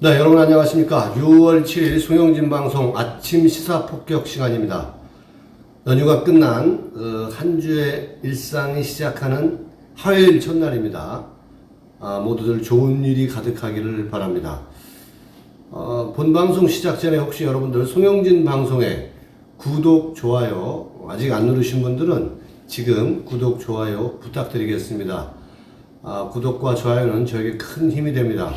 네, 여러분 안녕하십니까. 6월 7일 송영진 방송 아침 시사 폭격 시간입니다. 연휴가 끝난 한 주의 일상이 시작하는 화요일 첫날입니다. 모두들 좋은 일이 가득하기를 바랍니다. 본 방송 시작 전에 혹시 여러분들 송영진 방송에 구독, 좋아요 아직 안 누르신 분들은 지금 구독, 좋아요 부탁드리겠습니다. 구독과 좋아요는 저에게 큰 힘이 됩니다.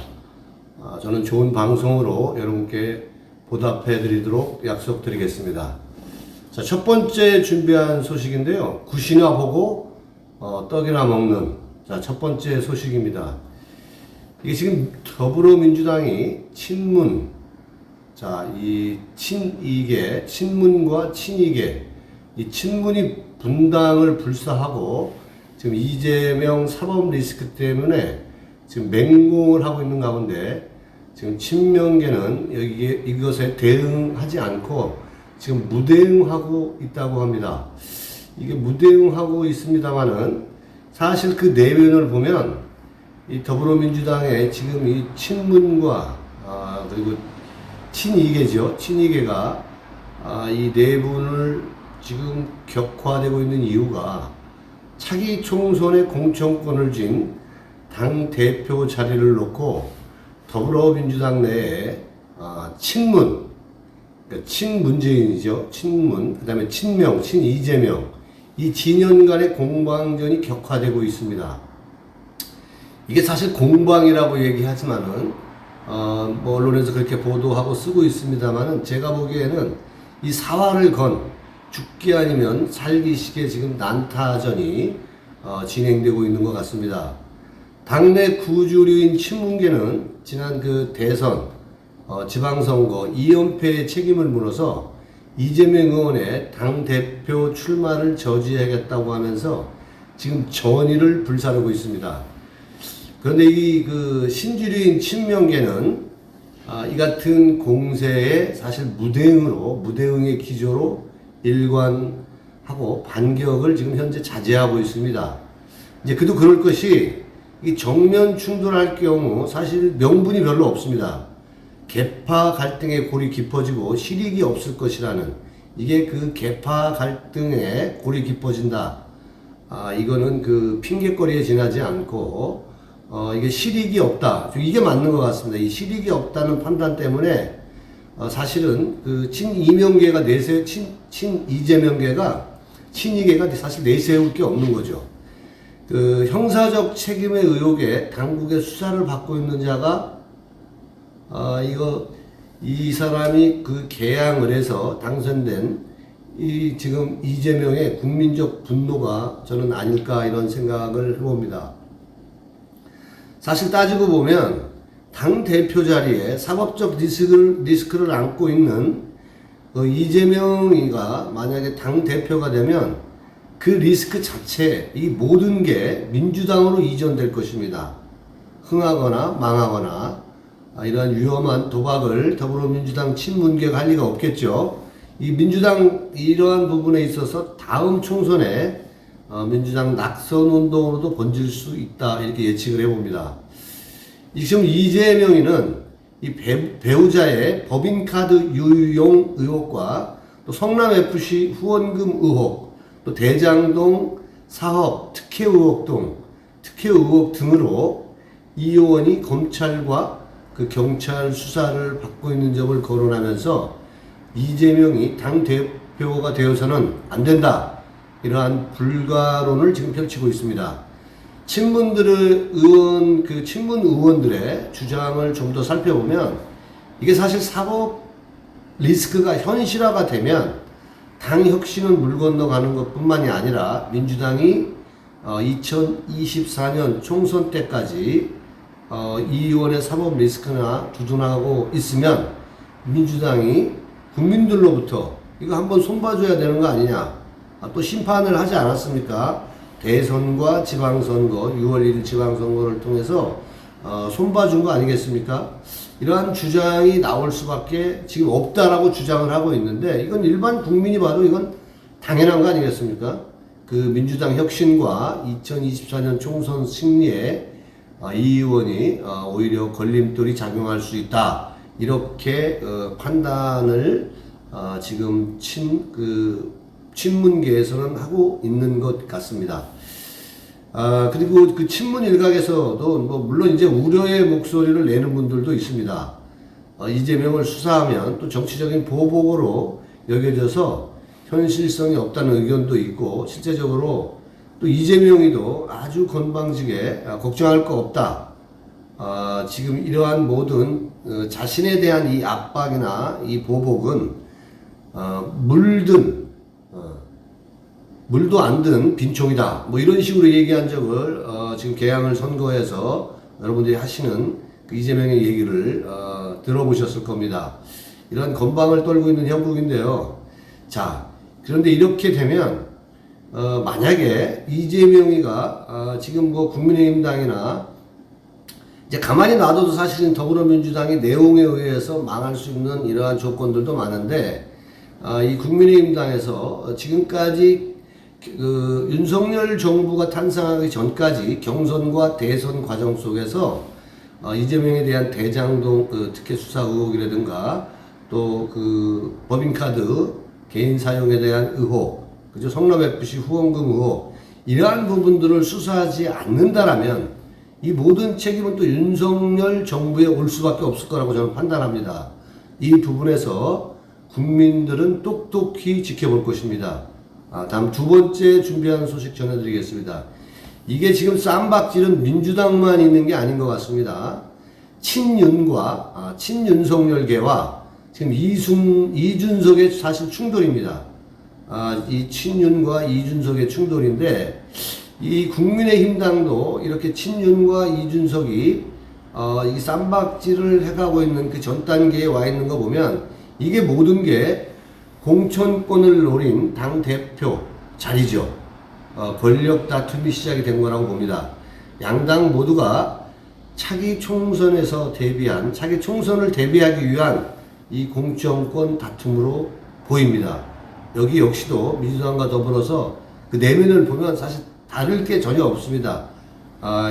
저는 좋은 방송으로 여러분께 보답해 드리도록 약속드리겠습니다. 자, 첫 번째 준비한 소식인데요. 굿이나 보고 떡이나 먹는 첫 번째 소식입니다. 이게 지금 더불어민주당이 친문, 이 친이계, 친문과 친이계, 이 친문이 분당을 불사하고 지금 이재명 사법 리스크 때문에 지금 맹공을 하고 있는 가운데 지금 친명계는 이것에 대응하지 않고 지금 무대응하고 있다고 합니다. 이게 무대응하고 있습니다만은 사실 그 내면을 보면 이 더불어민주당의 지금 이 친문과 그리고 친이계죠. 친이계가 이 내분을 지금 격화되고 있는 이유가 차기 총선의 공천권을 쥔 당 대표 자리를 놓고 더불어민주당 내에 친문, 그러니까 친문재인이죠. 친문, 그 다음에 친명, 친이재명, 이 진영 간의 공방전이 격화되고 있습니다. 이게 사실 공방이라고 얘기하지만은 뭐 언론에서 그렇게 보도하고 쓰고 있습니다만은 제가 보기에는 이 사활을 건 죽기 아니면 살기식의 지금 난타전이 진행되고 있는 것 같습니다. 당내 구주류인 친문계는 지난 그 대선, 지방선거 2연패의 책임을 물어서 이재명 의원의 당대표 출마를 저지하겠다고 하면서 지금 전의를 불사르고 있습니다. 그런데 이 그 신주류인 친명계는 이 같은 공세에 사실 무대응의 기조로 일관하고 반격을 지금 현재 자제하고 있습니다. 이제 그도 그럴 것이 이 정면 충돌할 경우 사실 명분이 별로 없습니다. 계파 갈등의 골이 깊어지고 실익이 없을 것이라는, 이게 그 계파 갈등의 골이 깊어진다. 이거는 그 핑계거리에 지나지 않고 이게 실익이 없다. 이게 맞는 것 같습니다. 이 실익이 없다는 판단 때문에 사실은 그 친이명계가 친이재명계가 친이계가 사실 내세울 게 없는 거죠. 그 형사적 책임의 의혹에 당국의 수사를 받고 있는 자가 이 사람이 그 개항을 해서 당선된 이 지금 이재명의 국민적 분노가 저는 아닐까 이런 생각을 해봅니다. 사실 따지고 보면 당 대표 자리에 사법적 리스크를 안고 있는 이재명이가 만약에 당 대표가 되면 그 리스크 자체, 이 모든 게 민주당으로 이전될 것입니다. 흥하거나 망하거나 이러한 위험한 도박을 더불어민주당 친문계가 할 리가 없겠죠. 이 민주당 이러한 부분에 있어서 다음 총선에 민주당 낙선운동으로도 번질 수 있다 이렇게 예측을 해봅니다. 지금 이재명이는 이 배우자의 법인카드 유용 의혹과 또 성남FC 후원금 의혹, 또 대장동 사업 특혜 의혹 등으로 이 의원이 검찰과 그 경찰 수사를 받고 있는 점을 거론하면서 이재명이 당 대표가 되어서는 안 된다. 이러한 불가론을 지금 펼치고 있습니다. 친문 의원들의 주장을 좀 더 살펴보면 이게 사실 사법 리스크가 현실화가 되면 당 혁신을 물 건너가는 것뿐만이 아니라 민주당이 2024년 총선 때까지 이 의원의 사법 리스크나 두둔하고 있으면 민주당이 국민들로부터 이거 한번 손봐줘야 되는 거 아니냐. 또 심판을 하지 않았습니까? 대선과 지방선거, 6월 1일 지방선거를 통해서 손봐준 거 아니겠습니까? 이러한 주장이 나올 수밖에 지금 없다라고 주장을 하고 있는데 이건 일반 국민이 봐도 이건 당연한 거 아니겠습니까? 그 민주당 혁신과 2024년 총선 승리에 이 의원이 오히려 걸림돌이 작용할 수 있다. 이렇게 판단을 지금 친문계에서는 하고 있는 것 같습니다. 그리고 그 친문 일각에서도 뭐 물론 이제 우려의 목소리를 내는 분들도 있습니다. 이재명을 수사하면 또 정치적인 보복으로 여겨져서 현실성이 없다는 의견도 있고, 실제적으로 또 이재명이도 아주 건방지게 걱정할 거 없다. 지금 이러한 모든 자신에 대한 이 압박이나 이 보복은 물도 안 든 빈총이다. 뭐 이런 식으로 얘기한 적을 지금 개항을 선거에서 여러분들이 하시는 그 이재명의 얘기를 들어보셨을 겁니다. 이런 건방을 떨고 있는 형국인데요. 자, 그런데 이렇게 되면 만약에 이재명이가 지금 뭐 국민의힘당이나 이제 가만히 놔둬도 사실은 더불어민주당이 내용에 의해서 망할 수 있는 이러한 조건들도 많은데, 이 국민의힘당에서 지금까지 그 윤석열 정부가 탄생하기 전까지 경선과 대선 과정 속에서 이재명에 대한 대장동 특혜 수사 의혹이라든가 또 그 법인카드 개인 사용에 대한 의혹, 그죠? 성남FC 후원금 의혹, 이러한 부분들을 수사하지 않는다라면 이 모든 책임은 또 윤석열 정부에 올 수밖에 없을 거라고 저는 판단합니다. 이 부분에서 국민들은 똑똑히 지켜볼 것입니다. 다음 두 번째 준비한 소식 전해드리겠습니다. 이게 지금 쌈박질은 민주당만 있는 게 아닌 것 같습니다. 친윤과 친윤석열계와 지금 이준석의 사실 충돌입니다. 이 친윤과 이준석의 충돌인데, 이 국민의힘당도 이렇게 친윤과 이준석이 이 쌈박질을 해가고 있는 그 전 단계에 와 있는 거 보면 이게 모든 게 공천권을 노린 당 대표 자리죠. 권력 다툼이 시작이 된 거라고 봅니다. 양당 모두가 차기 총선을 대비하기 위한 이 공천권 다툼으로 보입니다. 여기 역시도 민주당과 더불어서 그 내면을 보면 사실 다를 게 전혀 없습니다.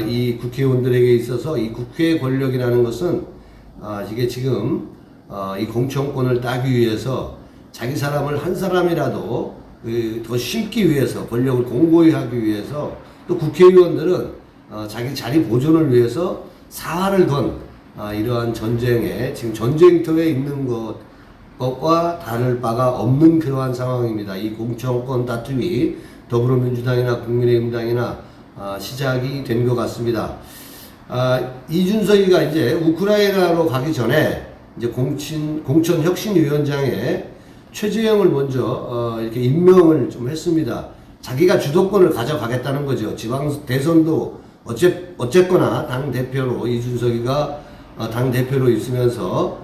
이 국회의원들에게 있어서 이 국회의 권력이라는 것은 이게 지금 이 공천권을 따기 위해서 자기 사람을 한 사람이라도 더 심기 위해서, 권력을 공고히 하기 위해서, 또 국회의원들은 자기 자리 보존을 위해서 사활을 건 이러한 전쟁에, 지금 전쟁터에 있는 것과 다를 바가 없는 그러한 상황입니다. 이 공천권 다툼이 더불어민주당이나 국민의힘당이나 시작이 된 것 같습니다. 이준석이가 이제 우크라이나로 가기 전에 이제 공천혁신위원장에 최재형을 먼저 이렇게 임명을 좀 했습니다. 자기가 주도권을 가져가겠다는 거죠. 지방 대선도 어쨌거나 당 대표로 이준석이가 당 대표로 있으면서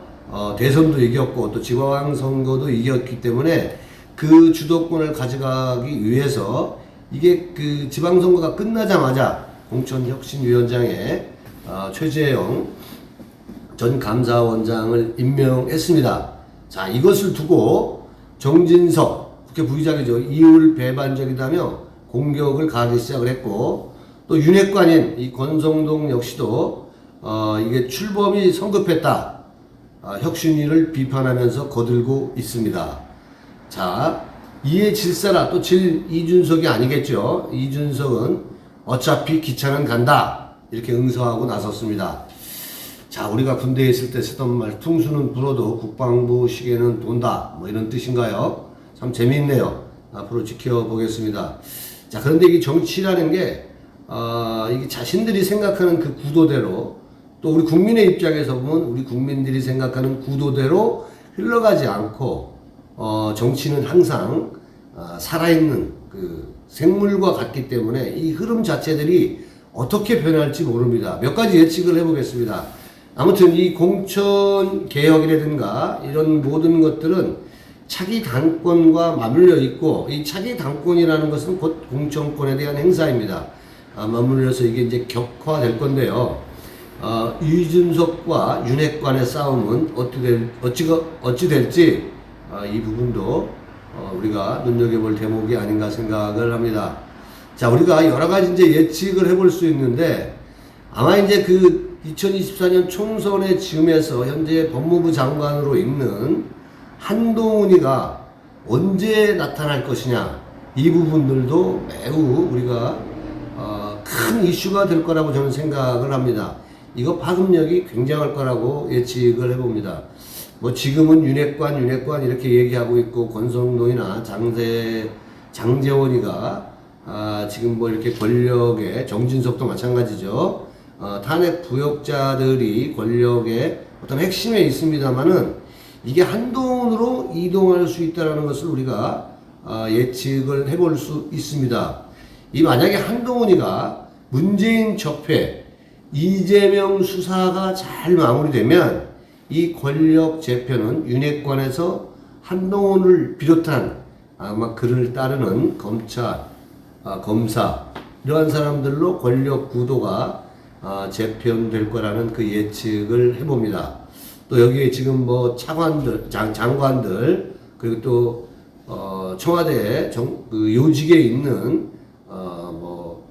대선도 이겼고 또 지방선거도 이겼기 때문에 그 주도권을 가져가기 위해서 이게 그 지방선거가 끝나자마자 공천혁신위원장에 최재형 전 감사원장을 임명했습니다. 자, 이것을 두고 정진석 국회 부의장이죠. 이율 배반적이다며 공격을 가하기 시작을 했고, 또 윤핵관인 이 권성동 역시도 이게 출범이 성급했다, 혁신위를 비판하면서 거들고 있습니다. 자, 이에 질사라 또 이준석이 아니겠죠. 이준석은 어차피 기차는 간다 이렇게 응서하고 나섰습니다. 자, 우리가 군대에 있을 때 쓰던 말, 퉁수는 불어도 국방부 시계는 돈다, 뭐 이런 뜻인가요? 참 재미있네요. 앞으로 지켜보겠습니다. 자, 그런데 이게 정치라는 게 이게 자신들이 생각하는 그 구도대로, 또 우리 국민의 입장에서 보면 우리 국민들이 생각하는 구도대로 흘러가지 않고, 정치는 항상 살아있는 그 생물과 같기 때문에 이 흐름 자체들이 어떻게 변할지 모릅니다. 몇 가지 예측을 해보겠습니다. 아무튼 이 공천 개혁이라든가 이런 모든 것들은 차기 당권과 맞물려 있고, 이 차기 당권이라는 것은 곧 공천권에 대한 행사입니다. 맞물려서 이게 이제 격화될 건데요. 이준석과 윤핵관의 싸움은 어찌 될지 이 부분도 우리가 눈여겨볼 대목이 아닌가 생각을 합니다. 자, 우리가 여러 가지 이제 예측을 해볼 수 있는데, 아마 이제 그 2024년 총선의 즈음에서 현재 법무부 장관으로 있는 한동훈이가 언제 나타날 것이냐, 이 부분들도 매우 우리가 큰 이슈가 될 거라고 저는 생각을 합니다. 이거 파급력이 굉장할 거라고 예측을 해봅니다. 뭐 지금은 윤핵관 이렇게 얘기하고 있고, 권성동이나 장제원이가 지금 뭐 이렇게 권력의, 정진석도 마찬가지죠. 탄핵 부역자들이 권력의 어떤 핵심에 있습니다만은 이게 한동훈으로 이동할 수 있다는 것을 우리가 예측을 해볼 수 있습니다. 이 만약에 한동훈이가 문재인 적폐, 이재명 수사가 잘 마무리되면 이 권력 재편은 윤핵관에서 한동훈을 비롯한 아마 그를 따르는 검찰, 검사, 이러한 사람들로 권력 구도가 재편될 거라는 그 예측을 해봅니다. 또 여기에 지금 뭐 차관들, 장관들, 그리고 또 청와대 그 요직에 있는 뭐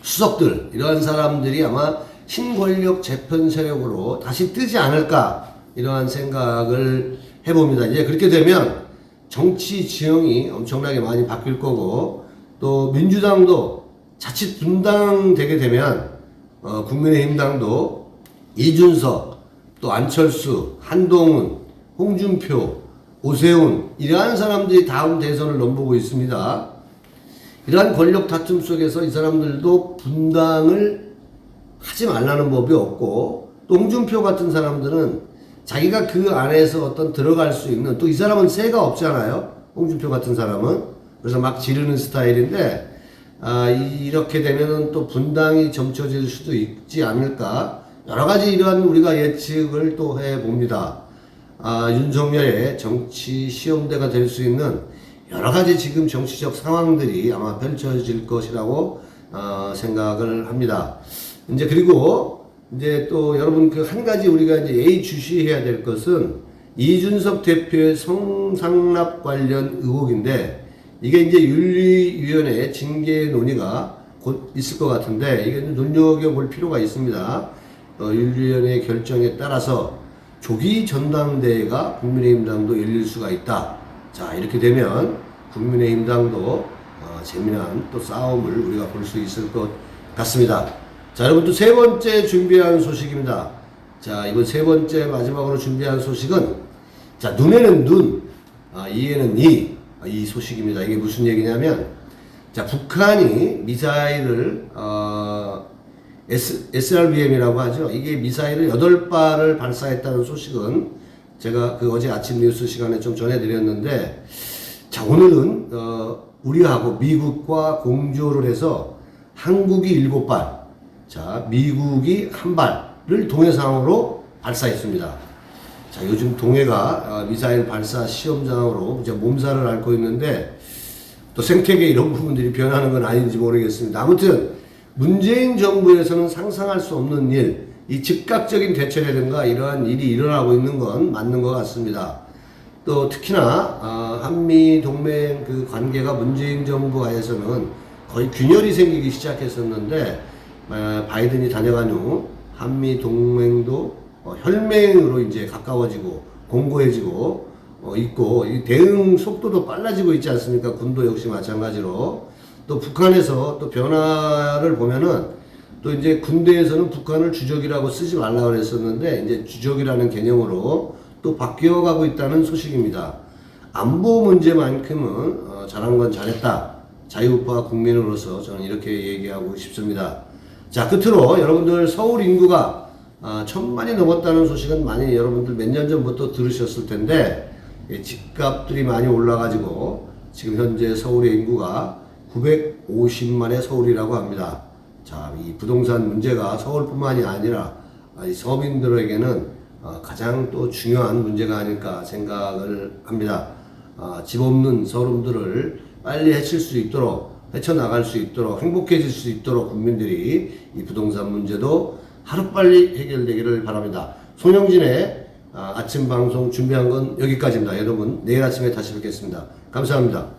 수석들, 이러한 사람들이 아마 신권력 재편 세력으로 다시 뜨지 않을까, 이러한 생각을 해봅니다. 이제 그렇게 되면 정치 지형이 엄청나게 많이 바뀔 거고, 또 민주당도 자칫 분당되게 되면 국민의힘당도 이준석, 또 안철수, 한동훈, 홍준표, 오세훈, 이러한 사람들이 다음 대선을 넘보고 있습니다. 이러한 권력 다툼 속에서 이 사람들도 분당을 하지 말라는 법이 없고, 또 홍준표 같은 사람들은 자기가 그 안에서 어떤 들어갈 수 있는, 또 이 사람은 새가 없잖아요. 홍준표 같은 사람은. 그래서 막 지르는 스타일인데, 이렇게 되면은 또 분당이 점쳐질 수도 있지 않을까. 여러 가지 이러한 우리가 예측을 또 해봅니다. 윤석열의 정치 시험대가 될 수 있는 여러 가지 지금 정치적 상황들이 아마 펼쳐질 것이라고 생각을 합니다. 이제 그리고 이제 또 여러분 그 한 가지 우리가 이제 예의주시해야 될 것은 이준석 대표의 성상납 관련 의혹인데, 이게 이제 윤리위원회 징계 논의가 곧 있을 것 같은데, 이게 눈여겨볼 필요가 있습니다. 윤리위원회 결정에 따라서 조기 전당대회가 국민의힘당도 열릴 수가 있다. 자, 이렇게 되면 국민의힘당도 재미난 또 싸움을 우리가 볼 수 있을 것 같습니다. 자, 여러분 또 세 번째 준비한 소식입니다. 자, 이번 세 번째 마지막으로 준비한 소식은, 자, 눈에는 눈, 이에는 이 소식입니다. 이게 무슨 얘기냐면, 자, 북한이 미사일을 SRBM이라고 하죠. 이게 미사일을 8발을 발사했다는 소식은 제가 그 어제 아침 뉴스 시간에 좀 전해드렸는데, 자, 오늘은 우리하고 미국과 공조를 해서 한국이 7발, 자, 미국이 1발을 동해상으로 발사했습니다. 자, 요즘 동해가 미사일 발사 시험장으로 이제 몸살을 앓고 있는데, 또 생태계 이런 부분들이 변하는 건 아닌지 모르겠습니다. 아무튼 문재인 정부에서는 상상할 수 없는 일, 이 즉각적인 대처라든가 이러한 일이 일어나고 있는 건 맞는 것 같습니다. 또 특히나 한미 동맹 그 관계가 문재인 정부 하에서는 거의 균열이 생기기 시작했었는데, 바이든이 다녀간 후 한미 동맹도 혈맹으로 이제 가까워지고 공고해지고 있고, 이 대응 속도도 빨라지고 있지 않습니까? 군도 역시 마찬가지로. 또 북한에서 또 변화를 보면은, 또 이제 군대에서는 북한을 주적이라고 쓰지 말라고 그랬었는데, 이제 주적이라는 개념으로 또 바뀌어가고 있다는 소식입니다. 안보 문제만큼은 잘한 건 잘했다. 자유우파 국민으로서 저는 이렇게 얘기하고 싶습니다. 자, 끝으로 여러분들 서울 인구가 1000만이 넘었다는 소식은 많이 여러분들 몇 년 전부터 들으셨을 텐데, 집값들이 많이 올라가지고 지금 현재 서울의 인구가 950만의 서울이라고 합니다. 자, 이 부동산 문제가 서울뿐만이 아니라 이 서민들에게는 가장 또 중요한 문제가 아닐까 생각을 합니다. 집 없는 서름들을 빨리 헤쳐나갈 수 있도록, 행복해질 수 있도록 국민들이 이 부동산 문제도 하루빨리 해결되기를 바랍니다. 손영진의 아침 방송 준비한 건 여기까지입니다. 여러분, 내일 아침에 다시 뵙겠습니다. 감사합니다.